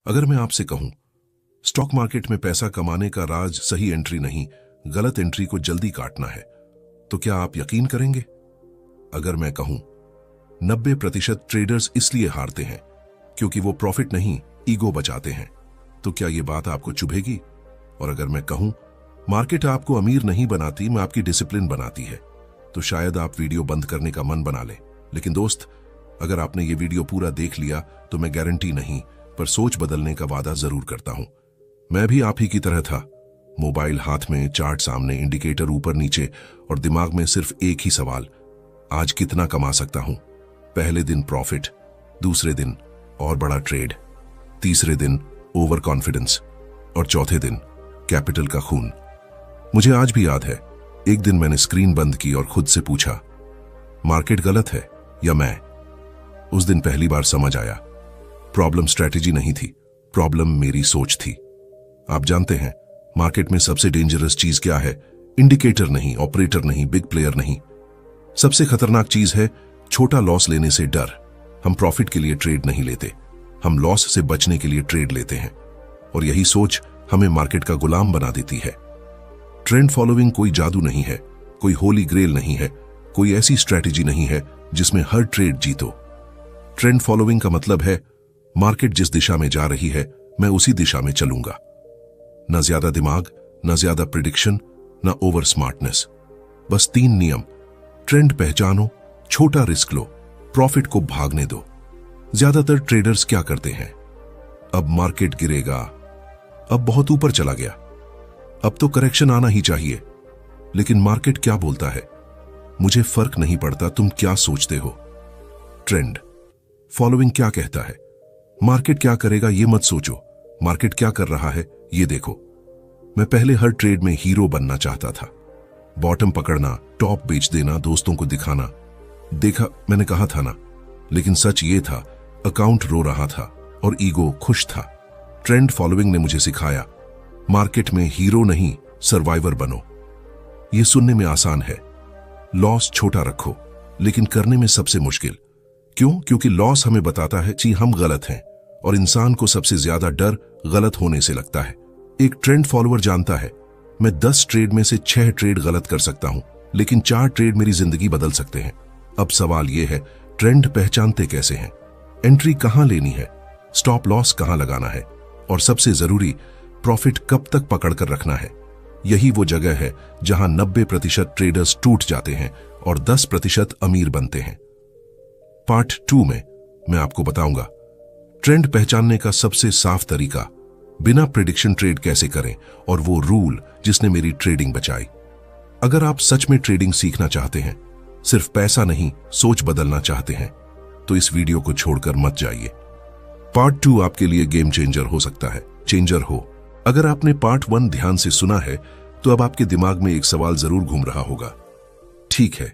अगर मैं आपसे कहूं स्टॉक मार्केट में पैसा कमाने का राज सही एंट्री नहीं, गलत एंट्री को जल्दी काटना है, तो क्या आप यकीन करेंगे? अगर मैं कहूं 90% ट्रेडर्स इसलिए हारते हैं क्योंकि वो प्रॉफिट नहीं ईगो बचाते हैं, तो क्या ये बात आपको चुभेगी? और अगर मैं कहूं मार्केट आपको अमीर नहीं बनाती, मैं आपकी डिसिप्लिन बनाती है, तो शायद आप वीडियो बंद करने का मन बना लें। लेकिन दोस्त, अगर आपने ये वीडियो पूरा देख लिया तो मैं गारंटी नहीं पर सोच बदलने का वादा जरूर करता हूं। मैं भी आप ही की तरह था, मोबाइल हाथ में, चार्ट सामने, इंडिकेटर ऊपर नीचे और दिमाग में सिर्फ एक ही सवाल, आज कितना कमा सकता हूं? पहले दिन प्रॉफिट, दूसरे दिन और बड़ा ट्रेड, तीसरे दिन ओवर कॉन्फिडेंस और चौथे दिन कैपिटल का खून। मुझे आज भी याद है, एक दिन मैंने स्क्रीन बंद की और खुद से पूछा, मार्केट गलत है या मैं? उस दिन पहली बार समझ आया, प्रॉब्लम स्ट्रैटेजी नहीं थी, प्रॉब्लम मेरी सोच थी। आप जानते हैं मार्केट में सबसे डेंजरस चीज क्या है? इंडिकेटर नहीं, ऑपरेटर नहीं, बिग प्लेयर नहीं। सबसे खतरनाक चीज है छोटा लॉस लेने से डर। हम प्रॉफिट के लिए ट्रेड नहीं लेते, हम लॉस से बचने के लिए ट्रेड लेते हैं, और यही सोच हमें मार्केट का गुलाम बना देती है। ट्रेंड फॉलोइंग कोई जादू नहीं है, कोई होली ग्रेल नहीं है, कोई ऐसी स्ट्रैटेजी नहीं है जिसमें हर ट्रेड जीतो। ट्रेंड फॉलोइंग का मतलब है मार्केट जिस दिशा में जा रही है मैं उसी दिशा में चलूंगा। न ज्यादा दिमाग, न ज्यादा प्रिडिक्शन, न ओवर स्मार्टनेस, बस 3 नियम। ट्रेंड पहचानो, छोटा रिस्क लो, प्रॉफिट को भागने दो। ज्यादातर ट्रेडर्स क्या करते हैं? अब मार्केट गिरेगा, अब बहुत ऊपर चला गया, अब तो करेक्शन आना ही चाहिए। लेकिन मार्केट क्या बोलता है? मुझे फर्क नहीं पड़ता तुम क्या सोचते हो। ट्रेंड फॉलोइंग क्या कहता है? मार्केट क्या करेगा ये मत सोचो, मार्केट क्या कर रहा है ये देखो। मैं पहले हर ट्रेड में हीरो बनना चाहता था, बॉटम पकड़ना, टॉप बेच देना, दोस्तों को दिखाना। देखा, मैंने कहा था ना। लेकिन सच ये था, अकाउंट रो रहा था और ईगो खुश था। ट्रेंड फॉलोइंग ने मुझे सिखाया, मार्केट में हीरो नहीं सर्वाइवर बनो। ये सुनने में आसान है, लॉस छोटा रखो, लेकिन करने में सबसे मुश्किल। क्यों? क्योंकि लॉस हमें बताता है कि हम गलत हैं, और इंसान को सबसे ज्यादा डर गलत होने से लगता है। एक ट्रेंड फॉलोअर जानता है, मैं 10 ट्रेड में से 6 ट्रेड गलत कर सकता हूं, लेकिन 4 ट्रेड मेरी जिंदगी बदल सकते हैं। अब सवाल यह है, ट्रेंड पहचानते कैसे हैं? एंट्री कहां लेनी है? स्टॉप लॉस कहां लगाना है? और सबसे जरूरी, प्रॉफिट कब तक पकड़कर रखना है? यही वो जगह है जहां 90% ट्रेडर्स टूट जाते हैं और 10% अमीर बनते हैं। पार्ट 2 में मैं आपको बताऊंगा ट्रेंड पहचानने का सबसे साफ तरीका, बिना प्रेडिक्शन ट्रेड कैसे करें, और वो रूल जिसने मेरी ट्रेडिंग बचाई। अगर आप सच में ट्रेडिंग सीखना चाहते हैं, सिर्फ पैसा नहीं सोच बदलना चाहते हैं, तो इस वीडियो को छोड़कर मत जाइए। पार्ट 2 आपके लिए गेम चेंजर हो सकता है। चेंजर हो। अगर आपने पार्ट 1 ध्यान से सुना है तो अब आपके दिमाग में एक सवाल जरूर घूम रहा होगा, ठीक है,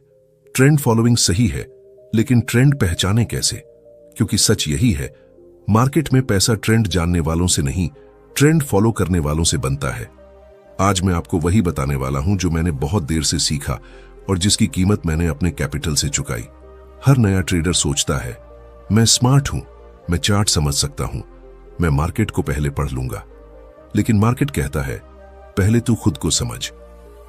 ट्रेंड फॉलोइंग सही है, लेकिन ट्रेंड पहचाने कैसे? क्योंकि सच यही है, मार्केट में पैसा ट्रेंड जानने वालों से नहीं, ट्रेंड फॉलो करने वालों से बनता है। आज मैं आपको वही बताने वाला हूं जो मैंने बहुत देर से सीखा और जिसकी कीमत मैंने अपने कैपिटल से चुकाई। हर नया ट्रेडर सोचता है, मैं स्मार्ट हूं, मैं चार्ट समझ सकता हूं, मैं मार्केट को पहले पढ़ लूंगा। लेकिन मार्केट कहता है, पहले तू खुद को समझ।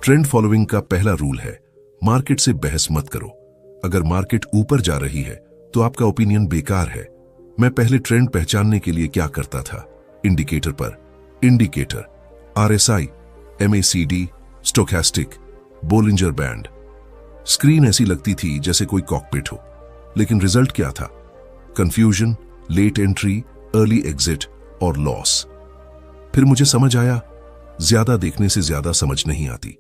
ट्रेंड फॉलोइंग का पहला रूल है, मार्केट से बहस मत करो। अगर मार्केट ऊपर जा रही है तो आपका ओपिनियन बेकार है। मैं पहले ट्रेंड पहचानने के लिए क्या करता था? इंडिकेटर पर indicator, RSI, MACD, stochastic, Bollinger band. Screen ऐसी लगती थी जैसे कोई कॉकपिट हो, लेकिन रिजल्ट क्या था? Confusion, late entry, early exit और लॉस। फिर मुझे समझ आया, ज्यादा देखने से ज्यादा समझ नहीं आती।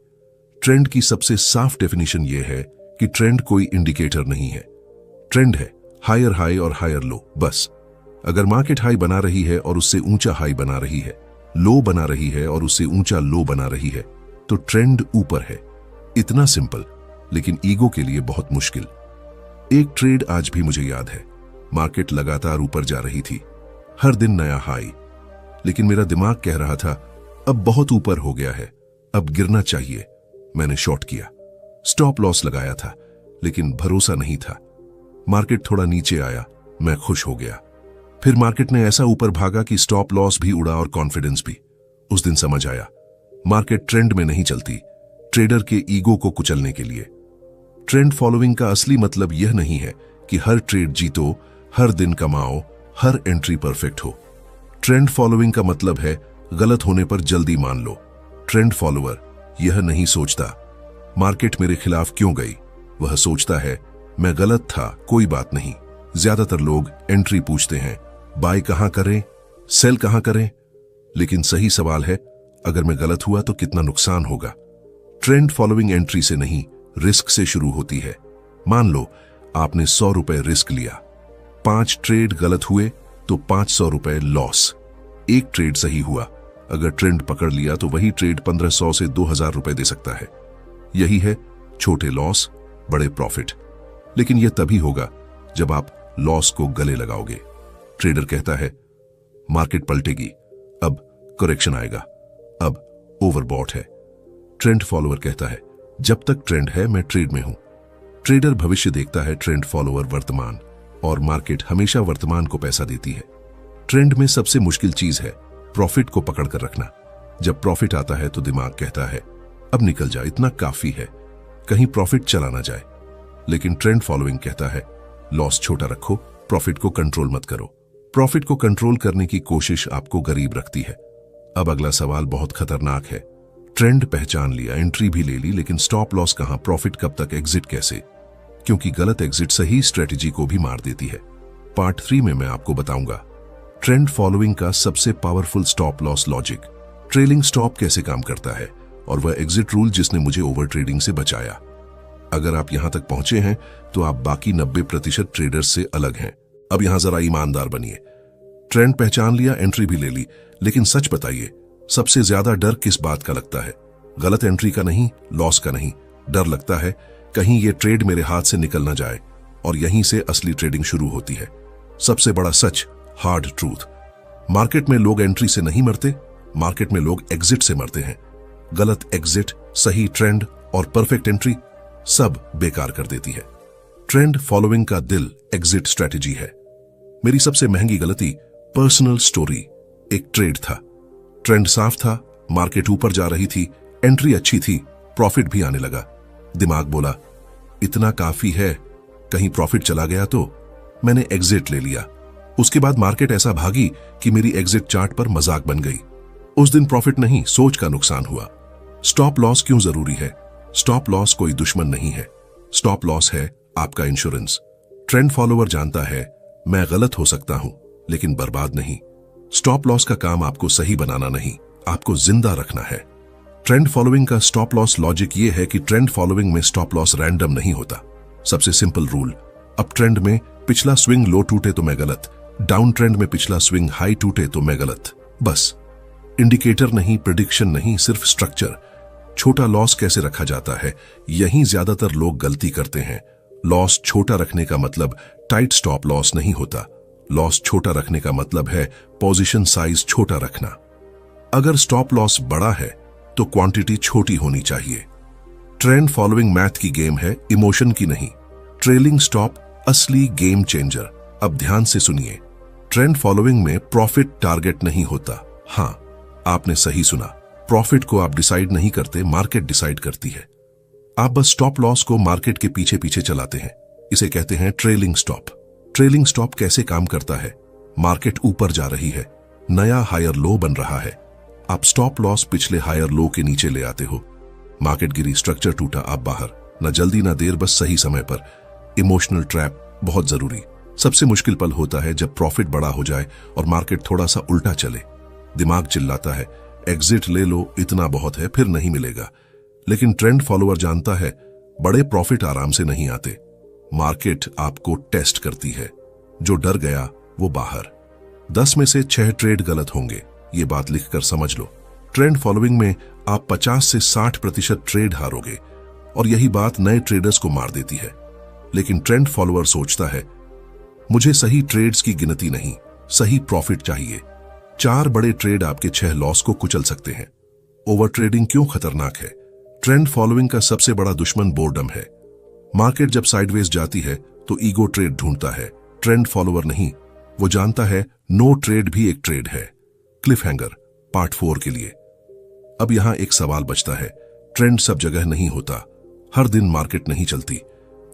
ट्रेंड की सबसे साफ डेफिनेशन यह है कि ट्रेंड कोई इंडिकेटर नहीं है। ट्रेंड है हायर हाई और हायर लो, बस। अगर मार्केट हाई बना रही है और उससे ऊंचा हाई बना रही है, लो बना रही है और उससे ऊंचा लो बना रही है, तो ट्रेंड ऊपर है। इतना सिंपल, लेकिन ईगो के लिए बहुत मुश्किल। एक ट्रेड आज भी मुझे याद है, मार्केट लगातार ऊपर जा रही थी, हर दिन नया हाई, लेकिन मेरा दिमाग कह रहा था अब बहुत ऊपर हो गया है, अब गिरना चाहिए। मैंने शॉर्ट किया, स्टॉप लॉस लगाया था, लेकिन भरोसा नहीं था। मार्केट थोड़ा नीचे आया, मैं खुश हो गया। फिर मार्केट ने ऐसा ऊपर भागा कि स्टॉप लॉस भी उड़ा और कॉन्फिडेंस भी। उस दिन समझ आया, मार्केट ट्रेंड में नहीं चलती, ट्रेडर के ईगो को कुचलने के लिए। ट्रेंड फॉलोइंग का असली मतलब यह नहीं है कि हर ट्रेड जीतो, हर दिन कमाओ, हर एंट्री परफेक्ट हो। ट्रेंड फॉलोइंग का मतलब है गलत होने पर जल्दी मान लो। ट्रेंड फॉलोअर यह नहीं सोचता मार्केट मेरे खिलाफ क्यों गई, वह सोचता है मैं गलत था, कोई बात नहीं। ज्यादातर लोग एंट्री पूछते हैं, बाय कहां करें, सेल कहां करें, लेकिन सही सवाल है अगर मैं गलत हुआ तो कितना नुकसान होगा। ट्रेंड फॉलोइंग एंट्री से नहीं, रिस्क से शुरू होती है। मान लो आपने 100 रुपए रिस्क लिया, 5 ट्रेड गलत हुए तो 500 रुपए लॉस। एक ट्रेड सही हुआ, अगर ट्रेंड पकड़ लिया तो वही ट्रेड 1500 से 2000 रुपए दे सकता है। यही है छोटे लॉस बड़े प्रॉफिट। लेकिन यह तभी होगा जब आप लॉस को गले लगाओगे। ट्रेडर कहता है मार्केट पलटेगी, अब करेक्शन आएगा, अब ओवरबॉट है। ट्रेंड फॉलोअर कहता है जब तक ट्रेंड है मैं ट्रेड में हूं। ट्रेडर भविष्य देखता है, ट्रेंड फॉलोअर वर्तमान, और मार्केट हमेशा वर्तमान को पैसा देती है। ट्रेंड में सबसे मुश्किल चीज है प्रॉफिट को पकड़ कर रखना। जब प्रॉफिट आता है तो दिमाग कहता है अब निकल जा, इतना काफी है, कहीं प्रॉफिट चला ना जाए। लेकिन ट्रेंड फॉलोइंग कहता है लॉस छोटा रखो, प्रॉफिट को कंट्रोल मत करो। प्रॉफिट को कंट्रोल करने की कोशिश आपको गरीब रखती है। अब अगला सवाल बहुत खतरनाक है। ट्रेंड पहचान लिया, एंट्री भी ले ली, लेकिन स्टॉप लॉस कहां, प्रॉफिट कब तक, एग्जिट कैसे? क्योंकि गलत एग्जिट सही स्ट्रेटेजी को भी मार देती है। पार्ट 3 में मैं आपको बताऊंगा ट्रेंड फॉलोइंग का सबसे powerful stop loss logic, trailing stop कैसे काम करता है, और वह एग्जिट रूल जिसने मुझे ओवर ट्रेडिंग से बचाया। अगर आप यहां तक पहुंचे हैं तो आप बाकी 90% ट्रेडर्स से अलग हैं। अब यहां जरा ईमानदार बनिए। ट्रेंड पहचान लिया, एंट्री भी ले ली, लेकिन सच बताइए सबसे ज्यादा डर किस बात का लगता है? गलत एंट्री का नहीं, लॉस का नहीं। डर लगता है कहीं ये ट्रेड मेरे हाथ से निकल ना जाए, और यहीं से असली ट्रेडिंग शुरू होती है। सबसे बड़ा सच, हार्ड ट्रूथ, मार्केट में लोग एंट्री से नहीं मरते, मार्केट में लोग एग्जिट से मरते हैं। गलत एग्जिट, सही ट्रेंड और परफेक्ट एंट्री सब बेकार कर देती है। ट्रेंड फॉलोइंग का दिल एग्जिट स्ट्रेटेजी है। मेरी सबसे महंगी गलती, पर्सनल स्टोरी। एक ट्रेड था, ट्रेंड साफ था, मार्केट ऊपर जा रही थी, एंट्री अच्छी थी, प्रॉफिट भी आने लगा। दिमाग बोला इतना काफी है, कहीं प्रॉफिट चला गया तो। मैंने एग्जिट ले लिया। उसके बाद मार्केट ऐसा भागी कि मेरी एग्जिट चार्ट पर मजाक बन गई। उस दिन प्रॉफिट नहीं, सोच का नुकसान हुआ। स्टॉप लॉस क्यों जरूरी है? स्टॉप लॉस कोई दुश्मन नहीं है, स्टॉप लॉस है आपका इंश्योरेंस। ट्रेंड फॉलोअर जानता है मैं गलत हो सकता हूं, लेकिन बर्बाद नहीं। स्टॉप लॉस का काम आपको सही बनाना नहीं, आपको जिंदा रखना है। ट्रेंड फॉलोइंग का स्टॉप लॉस लॉजिक यह है कि ट्रेंड फॉलोइंग में स्टॉप लॉस रैंडम नहीं होता। सबसे सिंपल रूल, अप ट्रेंड में पिछला स्विंग लो टूटे तो मैं गलत, डाउन ट्रेंड में पिछला स्विंग हाई टूटे तो मैं गलत। बस इंडिकेटर नहीं, प्रेडिक्शन नहीं, सिर्फ स्ट्रक्चर। छोटा लॉस कैसे रखा जाता है, यहीं ज्यादातर लोग गलती करते हैं। लॉस छोटा रखने का मतलब टाइट स्टॉप लॉस नहीं होता। लॉस छोटा रखने का मतलब है पोजीशन साइज छोटा रखना। अगर स्टॉप लॉस बड़ा है तो क्वांटिटी छोटी होनी चाहिए। ट्रेंड फॉलोइंग मैथ की गेम है, इमोशन की नहीं। ट्रेलिंग स्टॉप असली गेम चेंजर। अब ध्यान से सुनिए, ट्रेंड फॉलोइंग में प्रॉफिट टारगेट नहीं होता। हां, आपने सही सुना, प्रॉफिट को आप डिसाइड नहीं करते, मार्केट डिसाइड करती है। आप बस स्टॉप लॉस को मार्केट के पीछे पीछे चलाते हैं। इसे कहते हैं ट्रेलिंग स्टॉप। ट्रेलिंग स्टॉप कैसे काम करता है? मार्केट ऊपर जा रही है, नया हायर लो बन रहा है, आप स्टॉप लॉस पिछले हायर लो के नीचे ले आते हो। मार्केट गिरी, स्ट्रक्चर टूटा, आप बाहर। ना जल्दी ना देर, बस सही समय पर। इमोशनल ट्रैप बहुत जरूरी। सबसे मुश्किल पल होता है जब प्रॉफिट बड़ा हो जाए और मार्केट थोड़ा सा उल्टा चले। दिमाग चिल्लाता है एग्जिट ले लो, इतना बहुत है, फिर नहीं मिलेगा। लेकिन ट्रेंड फॉलोअर जानता है बड़े प्रॉफिट आराम से नहीं आते, मार्केट आपको टेस्ट करती है। जो डर गया वो बाहर। 10 में से 6 ट्रेड गलत होंगे, ये बात लिखकर समझ लो। ट्रेंड फॉलोइंग में आप 50 से 60% ट्रेड हारोगे, और यही बात नए ट्रेडर्स को मार देती है। लेकिन ट्रेंड फॉलोअर सोचता है मुझे सही ट्रेड्स की गिनती नहीं, सही प्रॉफिट चाहिए। 4 बड़े ट्रेड आपके 6 लॉस को कुचल सकते हैं। ओवर ट्रेडिंग क्यों खतरनाक है? ट्रेंड फॉलोइंग का सबसे बड़ा दुश्मन बोर्डम है। मार्केट जब साइडवेज जाती है तो ईगो ट्रेड ढूंढता है, ट्रेंड फॉलोअर नहीं। वो जानता है नो ट्रेड भी एक ट्रेड है। क्लिफ हैंगर पार्ट 4 के लिए। अब यहां एक सवाल बचता है, ट्रेंड सब जगह नहीं होता, हर दिन मार्केट नहीं चलती,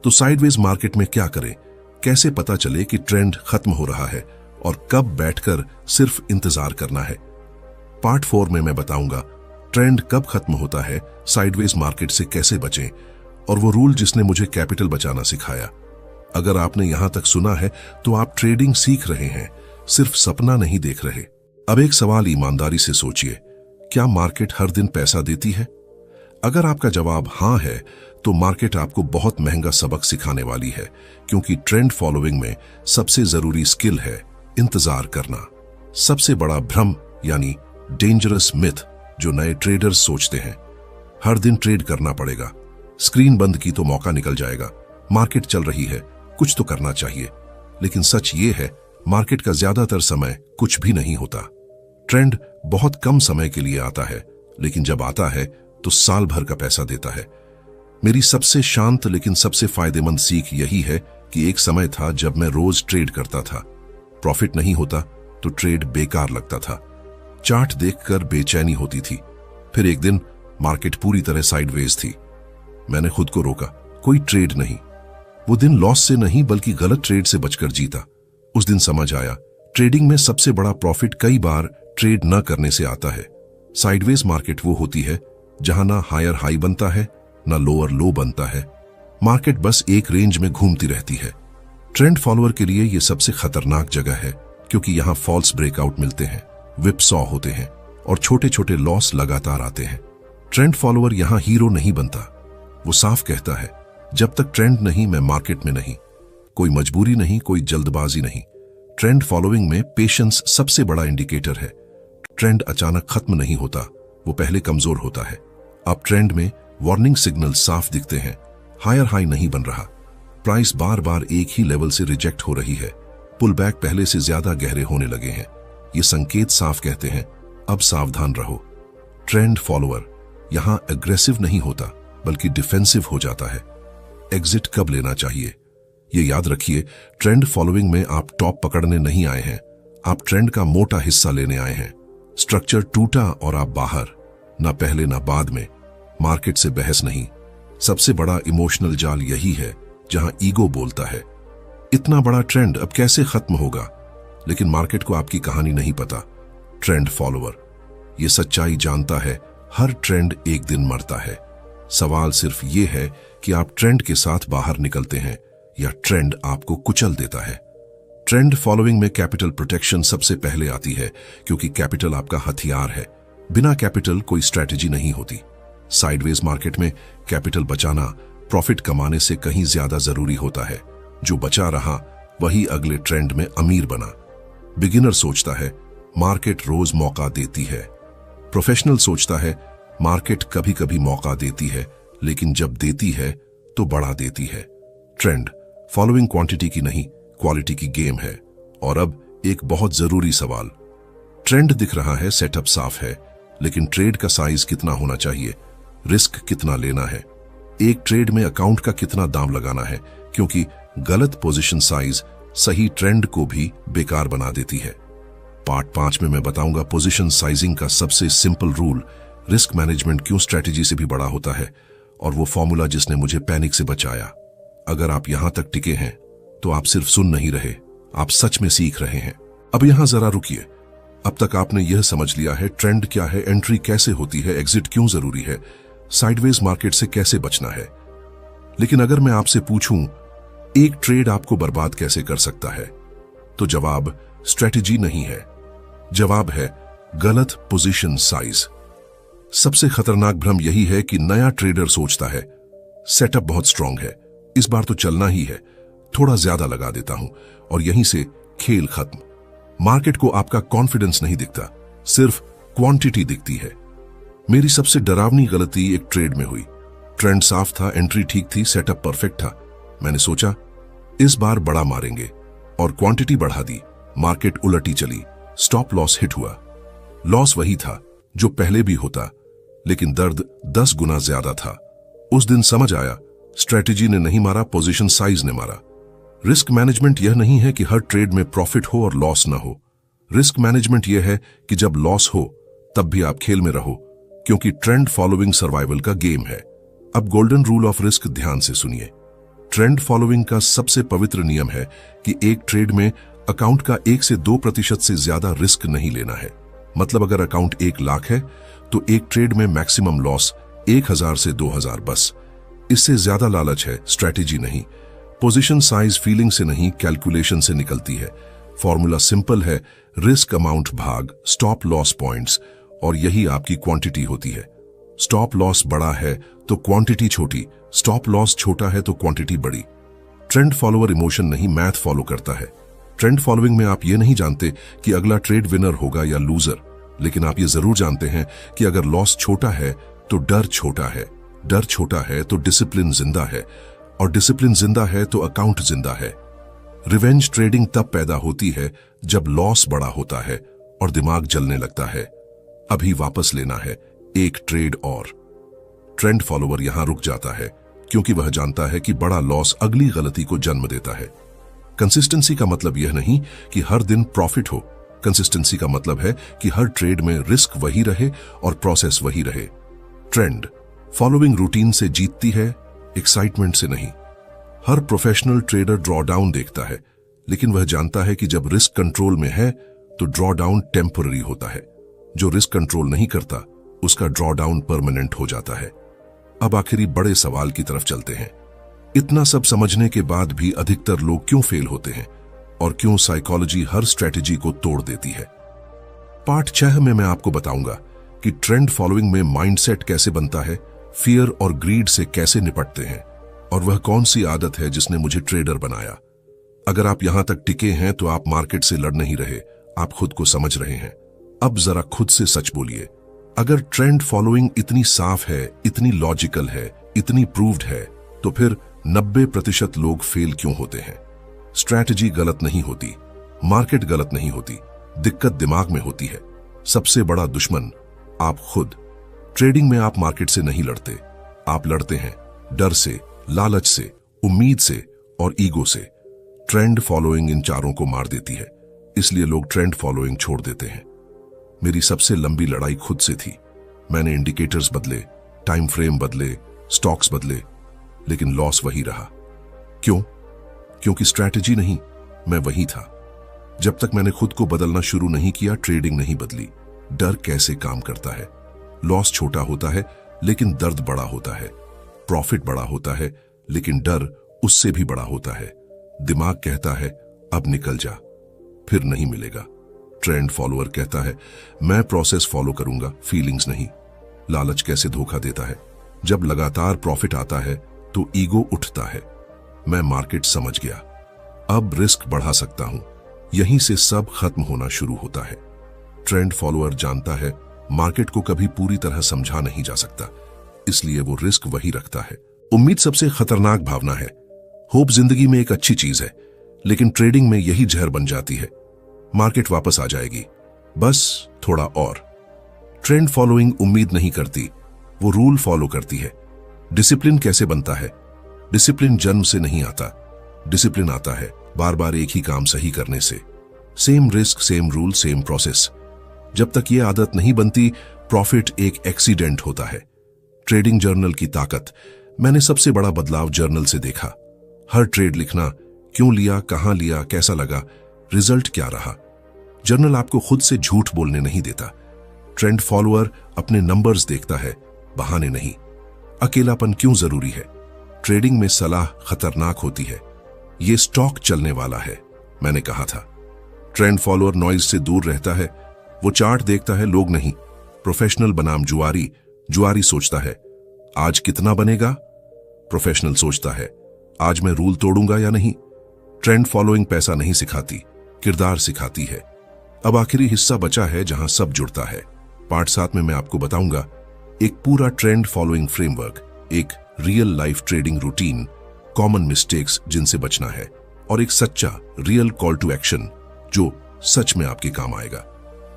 तो साइडवेज मार्केट में क्या करें? कैसे पता चले कि ट्रेंड खत्म हो रहा है और कब बैठकर सिर्फ इंतजार करना है? पार्ट 4 में मैं बताऊंगा ट्रेंड कब खत्म होता है, साइडवेज मार्केट से कैसे बचें, और वो रूल जिसने मुझे कैपिटल बचाना सिखाया। अगर आपने यहां तक सुना है तो आप ट्रेडिंग सीख रहे हैं, सिर्फ सपना नहीं देख रहे। अब एक सवाल ईमानदारी से सोचिए, क्या मार्केट हर दिन पैसा देती है? अगर आपका जवाब हां है तो मार्केट आपको बहुत महंगा सबक सिखाने वाली है, क्योंकि ट्रेंड फॉलोइंग में सबसे जरूरी स्किल है इंतजार करना। सबसे बड़ा भ्रम यानी डेंजरस मिथ जो नए ट्रेडर्स सोचते हैं, हर दिन ट्रेड करना पड़ेगा, स्क्रीन बंद की तो मौका निकल जाएगा, मार्केट चल रही है कुछ तो करना चाहिए। लेकिन सच ये है, मार्केट का ज्यादातर समय कुछ भी नहीं होता। ट्रेंड बहुत कम समय के लिए आता है, लेकिन जब आता है तो साल भर का पैसा देता है। मेरी सबसे शांत लेकिन सबसे फायदेमंद सीख यही है कि एक समय था जब मैं रोज ट्रेड करता था, प्रॉफिट नहीं होता तो ट्रेड बेकार लगता था, चार्ट देखकर बेचैनी होती थी। फिर एक दिन मार्केट पूरी तरह साइडवेज थी, मैंने खुद को रोका, कोई ट्रेड नहीं। वो दिन लॉस से नहीं बल्कि गलत ट्रेड से बचकर जीता। उस दिन समझ आया, ट्रेडिंग में सबसे बड़ा प्रॉफिट कई बार ट्रेड न करने से आता है। साइडवेज मार्केट वो होती है जहां ना हायर हाई बनता है ना लोअर लो बनता है, मार्केट बस एक रेंज में घूमती रहती है। ट्रेंड फॉलोअर के लिए यह सबसे खतरनाक जगह है, क्योंकि यहां फॉल्स ब्रेकआउट मिलते हैं, विपसॉ होते हैं और छोटे छोटे लॉस लगातार आते हैं। ट्रेंड फॉलोअर यहां हीरो नहीं बनता, वो साफ कहता है जब तक ट्रेंड नहीं मैं मार्केट में नहीं। कोई मजबूरी नहीं, कोई जल्दबाजी नहीं। ट्रेंड फॉलोइंग में पेशेंस सबसे बड़ा इंडिकेटर है। ट्रेंड अचानक खत्म नहीं होता, वो पहले कमजोर होता है। अब ट्रेंड में वार्निंग सिग्नल साफ दिखते हैं, हायर हाई नहीं बन रहा, प्राइस बार बार एक ही लेवल से रिजेक्ट हो रही है, पुल बैक पहले से ज्यादा गहरे होने लगे हैं। ये संकेत साफ कहते हैं अब सावधान रहो। ट्रेंड फॉलोअर यहां एग्रेसिव नहीं होता बल्कि डिफेंसिव हो जाता है। एग्जिट कब लेना चाहिए ये याद रखिए, ट्रेंड फॉलोइंग में आप टॉप पकड़ने नहीं आए हैं, आप ट्रेंड का मोटा हिस्सा लेने आए हैं। स्ट्रक्चर टूटा और आप बाहर, ना पहले ना बाद में। मार्केट से बहस नहीं। सबसे बड़ा इमोशनल जाल यही है जहां ईगो बोलता है इतना बड़ा ट्रेंड अब कैसे खत्म होगा, लेकिन मार्केट को आपकी कहानी नहीं पता। ट्रेंड फॉलोअर ये सच्चाई जानता है, हर ट्रेंड एक दिन मरता है। सवाल सिर्फ ये है कि आप ट्रेंड के साथ बाहर निकलते हैं या ट्रेंड आपको कुचल देता है। ट्रेंड फॉलोइंग में कैपिटल प्रोटेक्शन सबसे पहले आती है, क्योंकि कैपिटल आपका हथियार है। बिना कैपिटल कोई स्ट्रैटेजी नहीं होती। साइडवेज मार्केट में कैपिटल बचाना प्रॉफिट कमाने से कहीं ज्यादा जरूरी होता है। जो बचा रहा वही अगले ट्रेंड में अमीर बना। बिगिनर सोचता है मार्केट रोज मौका देती है, प्रोफेशनल सोचता है मार्केट कभी कभी मौका देती है, लेकिन जब देती है तो बढ़ा देती है। ट्रेंड फॉलोइंग क्वांटिटी की नहीं, क्वालिटी की गेम है। और अब एक बहुत जरूरी सवाल, ट्रेंड दिख रहा है, सेटअप साफ है, लेकिन ट्रेड का साइज कितना होना चाहिए, रिस्क कितना लेना है, एक ट्रेड में अकाउंट का कितना दाम लगाना है, क्योंकि गलत पोजीशन साइज सही ट्रेंड को भी बेकार बना देती है। पार्ट 5 में मैं बताऊंगा पोजीशन साइजिंग का सबसे सिंपल रूल, रिस्क मैनेजमेंट क्यों स्ट्रैटेजी से भी बड़ा होता है, और वो फॉर्मूला जिसने मुझे पैनिक से बचाया। अगर आप यहां तक टिके हैं तो आप सिर्फ सुन नहीं रहे, आप सच में सीख रहे हैं। अब यहां जरा रुकिए। अब तक आपने यह समझ लिया है ट्रेंड क्या है, एंट्री कैसे होती है, एग्जिट क्यों जरूरी है, साइडवेज मार्केट से कैसे बचना है। लेकिन अगर मैं आपसे पूछूं एक ट्रेड आपको बर्बाद कैसे कर सकता है, तो जवाब स्ट्रैटेजी नहीं है, जवाब है गलत पोजीशन साइज। सबसे खतरनाक भ्रम यही है कि नया ट्रेडर सोचता है सेटअप बहुत स्ट्रांग है, इस बार तो चलना ही है, थोड़ा ज्यादा लगा देता हूं, और यहीं से खेल खत्म। मार्केट को आपका कॉन्फिडेंस नहीं दिखता, सिर्फ क्वांटिटी दिखती है। मेरी सबसे डरावनी गलती एक ट्रेड में हुई। ट्रेंड साफ था, एंट्री ठीक थी, सेटअप परफेक्ट था। मैंने सोचा इस बार बड़ा मारेंगे और क्वांटिटी बढ़ा दी। मार्केट उलटी चली, स्टॉप लॉस हिट हुआ। लॉस वही था जो पहले भी होता, लेकिन दर्द 10 गुना ज्यादा था। उस दिन समझ आया स्ट्रैटेजी ने नहीं मारा, पोजीशन साइज ने मारा। रिस्क मैनेजमेंट यह नहीं है कि हर ट्रेड में प्रॉफिट हो और लॉस ना हो। रिस्क मैनेजमेंट यह है कि जब लॉस हो तब भी आप खेल में रहो, क्योंकि ट्रेंड फॉलोइंग सर्वाइवल का गेम है। अब गोल्डन रूल ऑफ रिस्क ध्यान से सुनिए। ट्रेंड फॉलोइंग का सबसे पवित्र नियम है कि एक ट्रेड में अकाउंट का 1 से 2% से ज्यादा रिस्क नहीं लेना है। मतलब अगर अकाउंट 1 लाख है तो एक ट्रेड में मैक्सिमम लॉस 1000 से 2000 बस। इससे ज्यादा लालच है, स्ट्रैटेजी नहीं। पोजीशन साइज फीलिंग से नहीं, कैलकुलेशन से निकलती है। फॉर्मूला सिंपल है, रिस्क अमाउंट भाग स्टॉप लॉस पॉइंट्स, और यही आपकी क्वांटिटी होती है। स्टॉप लॉस बड़ा है तो क्वांटिटी छोटी, स्टॉप लॉस छोटा है तो क्वांटिटी बड़ी। ट्रेंड फॉलोअर इमोशन नहीं, मैथ फॉलो करता है। ट्रेंड फॉलोइंग में आप ये नहीं जानते कि अगला ट्रेड विनर होगा या लूजर, लेकिन आप ये जरूर जानते हैं कि अगर लॉस छोटा है तो डर छोटा है, डर छोटा है तो डिसिप्लिन जिंदा है, और डिसिप्लिन जिंदा है तो अकाउंट जिंदा है। रिवेंज ट्रेडिंग तब पैदा होती है जब लॉस बड़ा होता है और दिमाग जलने लगता है। अभी वापस लेना है, एक ट्रेड और। ट्रेंड फॉलोअर यहां रुक जाता है क्योंकि वह जानता है कि बड़ा लॉस अगली गलती को जन्म देता है। कंसिस्टेंसी का मतलब यह नहीं कि हर दिन प्रॉफिट हो। कंसिस्टेंसी का मतलब है कि हर ट्रेड में रिस्क वही रहे और प्रोसेस वही रहे। ट्रेंड फॉलोइंग रूटीन से जीतती है, एक्साइटमेंट से नहीं। हर प्रोफेशनल ट्रेडर ड्रॉ डाउन देखता है, लेकिन वह जानता है कि जब रिस्क कंट्रोल में है तो ड्रॉ डाउन टेम्पररी होता है। जो रिस्क कंट्रोल नहीं करता उसका ड्रॉ डाउन परमानेंट हो जाता है। अब आखिरी बड़े सवाल की तरफ चलते हैं। इतना सब समझने के बाद भी अधिकतर लोग क्यों फेल होते हैं और क्यों साइकोलॉजी हर स्ट्रेटेजी को तोड़ देती है। पार्ट 6 में मैं आपको बताऊंगा कि ट्रेंड फॉलोइंग में माइंडसेट कैसे बनता है, फियर और ग्रीड से कैसे निपटते हैं, और वह कौन सी आदत है जिसने मुझे ट्रेडर बनाया। अगर आप यहां तक टिके हैं तो आप मार्केट से लड़ नहीं रहे, आप खुद को समझ रहे हैं। अब जरा खुद से सच बोलिए, अगर ट्रेंड फॉलोइंग इतनी साफ है, इतनी लॉजिकल है, इतनी प्रूव्ड है, तो फिर 90% लोग फेल क्यों होते हैं। स्ट्रैटेजी गलत नहीं होती, मार्केट गलत नहीं होती, दिक्कत दिमाग में होती है। सबसे बड़ा दुश्मन आप खुद। ट्रेडिंग में आप मार्केट से नहीं लड़ते, आप लड़ते हैं डर से, लालच से, उम्मीद से और ईगो से। ट्रेंड फॉलोइंग इन चारों को मार देती है, इसलिए लोग ट्रेंड फॉलोइंग छोड़ देते हैं। मेरी सबसे लंबी लड़ाई खुद से थी। मैंने इंडिकेटर्स बदले, टाइम फ्रेम बदले, स्टॉक्स बदले, लेकिन लॉस वही रहा। क्यों? क्योंकि स्ट्रैटेजी नहीं, मैं वही था। जब तक मैंने खुद को बदलना शुरू नहीं किया, ट्रेडिंग नहीं बदली। डर कैसे काम करता है। लॉस छोटा होता है लेकिन दर्द बड़ा होता है। प्रॉफिट बड़ा होता है लेकिन डर उससे भी बड़ा होता है। दिमाग कहता है अब निकल जा, फिर नहीं मिलेगा। ट्रेंड फॉलोअर कहता है मैं प्रोसेस फॉलो करूंगा, फीलिंग्स नहीं। लालच कैसे धोखा देता है। जब लगातार प्रॉफिट आता है तो ईगो उठता है। मैं मार्केट समझ गया, अब रिस्क बढ़ा सकता हूं। यहीं से सब खत्म होना शुरू होता है। ट्रेंड फॉलोअर जानता है मार्केट को कभी पूरी तरह समझा नहीं जा सकता, इसलिए वो रिस्क वही रखता है। उम्मीद सबसे खतरनाक भावना है। होप जिंदगी में एक अच्छी चीज है, लेकिन ट्रेडिंग में यही जहर बन जाती है। मार्केट वापस आ जाएगी, बस थोड़ा और। ट्रेंड फॉलोइंग उम्मीद नहीं करती, वो रूल फॉलो करती है। डिसिप्लिन कैसे बनता है? डिसिप्लिन जन्म से नहीं आता, डिसिप्लिन आता है बार बार एक ही काम सही करने से। Same risk, same rule, same process. जब तक ये आदत नहीं बनती, प्रॉफिट एक एक्सीडेंट होता है। ट्रेडिंग जर्नल की ताकत। मैंने सबसे बड़ा बदलाव जर्नल से देखा। हर ट्रेड लिखना, क्यों लिया, कहां लिया, कैसा लगा, रिजल्ट क्या रहा। जर्नल आपको खुद से झूठ बोलने नहीं देता। ट्रेंड फॉलोअर अपने नंबर्स देखता है, बहाने नहीं। अकेलापन क्यों जरूरी है? ट्रेडिंग में सलाह खतरनाक होती है। ये स्टॉक चलने वाला है, मैंने कहा था। ट्रेंड फॉलोअर नॉइज से दूर रहता है। वो चार्ट देखता है, लोग नहीं। प्रोफेशनल बनाम जुआरी। जुआरी सोचता है आज कितना बनेगा, प्रोफेशनल सोचता है आज मैं रूल तोड़ूंगा या नहीं। ट्रेंड फॉलोइंग पैसा नहीं सिखाती, किरदार सिखाती है। अब आखिरी हिस्सा बचा है जहां सब जुड़ता है। पार्ट 7 में मैं आपको बताऊंगा एक पूरा ट्रेंड फॉलोइंग फ्रेमवर्क, एक real life trading routine, common mistakes जिनसे बचना है, और एक सच्चा रियल कॉल टू एक्शन जो सच में आपके काम आएगा।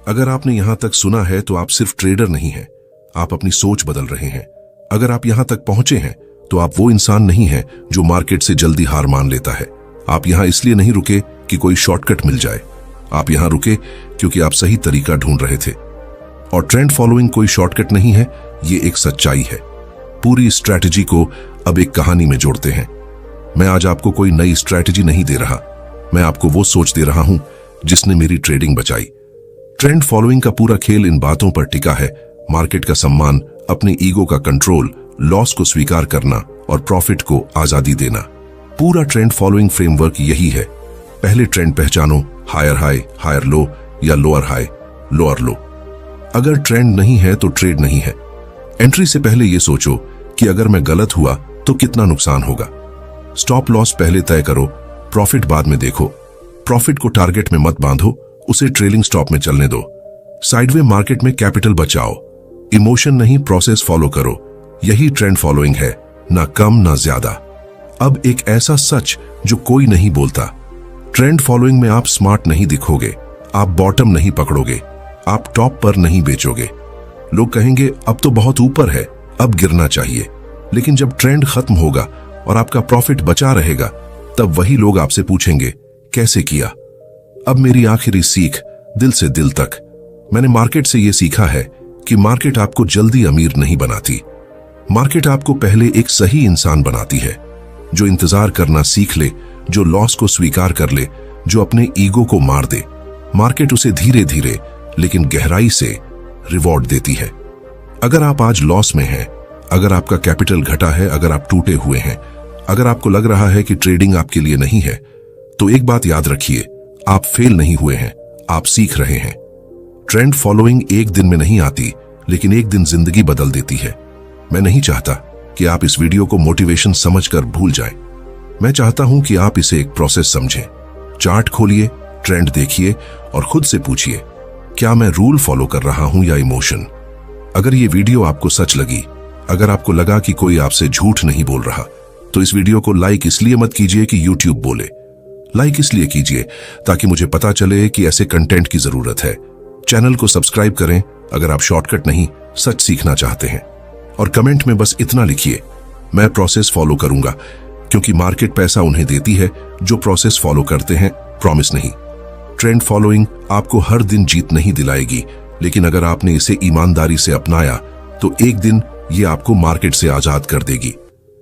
अगर आपने यहां तक सुना है तो आप सिर्फ ट्रेडर नहीं हैं, आप अपनी सोच बदल रहे हैं। अगर आप यहां तक पहुंचे हैं तो आप वो इंसान नहीं हैं जो मार्केट से जल्दी हार मान लेता है। आप यहां इसलिए नहीं रुके कि कोई शॉर्टकट मिल जाए, आप यहां रुके क्योंकि आप सही तरीका ढूंढ रहे थे। और ट्रेंड फॉलोइंग कोई शॉर्टकट नहीं है, ये एक सच्चाई है। पूरी स्ट्रैटेजी को अब एक कहानी में जोड़ते हैं। मैं आज आपको कोई नई स्ट्रैटेजी नहीं दे रहा, मैं आपको वो सोच दे रहा हूं जिसने मेरी ट्रेडिंग बचाई। ट्रेंड फॉलोइंग का पूरा खेल इन बातों पर टिका है: मार्केट का सम्मान, अपने ईगो का कंट्रोल, लॉस को स्वीकार करना और प्रॉफिट को आजादी देना। पूरा ट्रेंड फॉलोइंग फ्रेमवर्क यही है। पहले ट्रेंड पहचानो, हायर हाई, हायर लो या लोअर हाई, लोअर लो। अगर ट्रेंड नहीं है तो ट्रेड नहीं है। एंट्री से पहले यह सोचो कि अगर मैं गलत हुआ तो कितना नुकसान होगा। स्टॉप लॉस पहले तय करो, प्रॉफिट बाद में देखो। प्रॉफिट को टारगेट में मत बांधो, उसे ट्रेलिंग स्टॉप में चलने दो। साइडवे मार्केट में कैपिटल बचाओ, इमोशन नहीं प्रोसेस फॉलो करो। यही ट्रेंड फॉलोइंग है, ना कम ना ज्यादा। अब एक ऐसा सच जो कोई नहीं बोलता: ट्रेंड फॉलोइंग में आप स्मार्ट नहीं दिखोगे, आप बॉटम नहीं पकड़ोगे, आप टॉप पर नहीं बेचोगे। लोग कहेंगे अब तो बहुत ऊपर है, अब गिरना चाहिए। लेकिन जब ट्रेंड खत्म होगा और आपका प्रॉफिट बचा रहेगा, तब वही लोग आपसे पूछेंगे कैसे किया। अब मेरी आखिरी सीख, दिल से दिल तक। मैंने मार्केट से यह सीखा है कि मार्केट आपको जल्दी अमीर नहीं बनाती। मार्केट आपको पहले एक सही इंसान बनाती है, जो इंतजार करना सीख ले, जो लॉस को स्वीकार कर ले, जो अपने ईगो को मार दे। मार्केट उसे धीरे धीरे लेकिन गहराई से रिवॉर्ड देती है। अगर आप आज लॉस में हैं, अगर आपका कैपिटल घटा है, अगर आप टूटे हुए हैं, अगर आपको लग रहा है कि ट्रेडिंग आपके लिए नहीं है, तो एक बात याद रखिए, आप फेल नहीं हुए हैं, आप सीख रहे हैं। ट्रेंड फॉलोइंग एक दिन में नहीं आती, लेकिन एक दिन जिंदगी बदल देती है। मैं नहीं चाहता कि आप इस वीडियो को मोटिवेशन समझकर भूल जाएं। मैं चाहता हूं कि आप इसे एक प्रोसेस समझें। चार्ट खोलिए, ट्रेंड देखिए और खुद से पूछिए, क्या मैं रूल फॉलो कर रहा हूं या इमोशन? अगर ये वीडियो आपको सच लगी, अगर आपको लगा कि कोई आपसे झूठ नहीं बोल रहा, तो इस वीडियो को लाइक इसलिए मत कीजिए कि YouTube बोले। लाइक इसलिए कीजिए ताकि मुझे पता चले कि ऐसे कंटेंट की जरूरत है। चैनल को सब्सक्राइब करें अगर आप शॉर्टकट नहीं, सच सीखना चाहते हैं। और कमेंट में बस इतना लिखिए, मैं प्रोसेस फॉलो करूंगा, क्योंकि मार्केट पैसा उन्हें देती है जो प्रोसेस फॉलो करते हैं, प्रॉमिस नहीं। ट्रेंड फॉलोइंग आपको हर दिन जीत नहीं दिलाएगी, लेकिन अगर आपने इसे ईमानदारी से अपनाया तो एक दिन ये आपको मार्केट से आजाद कर देगी।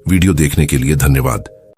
वीडियो देखने के लिए धन्यवाद।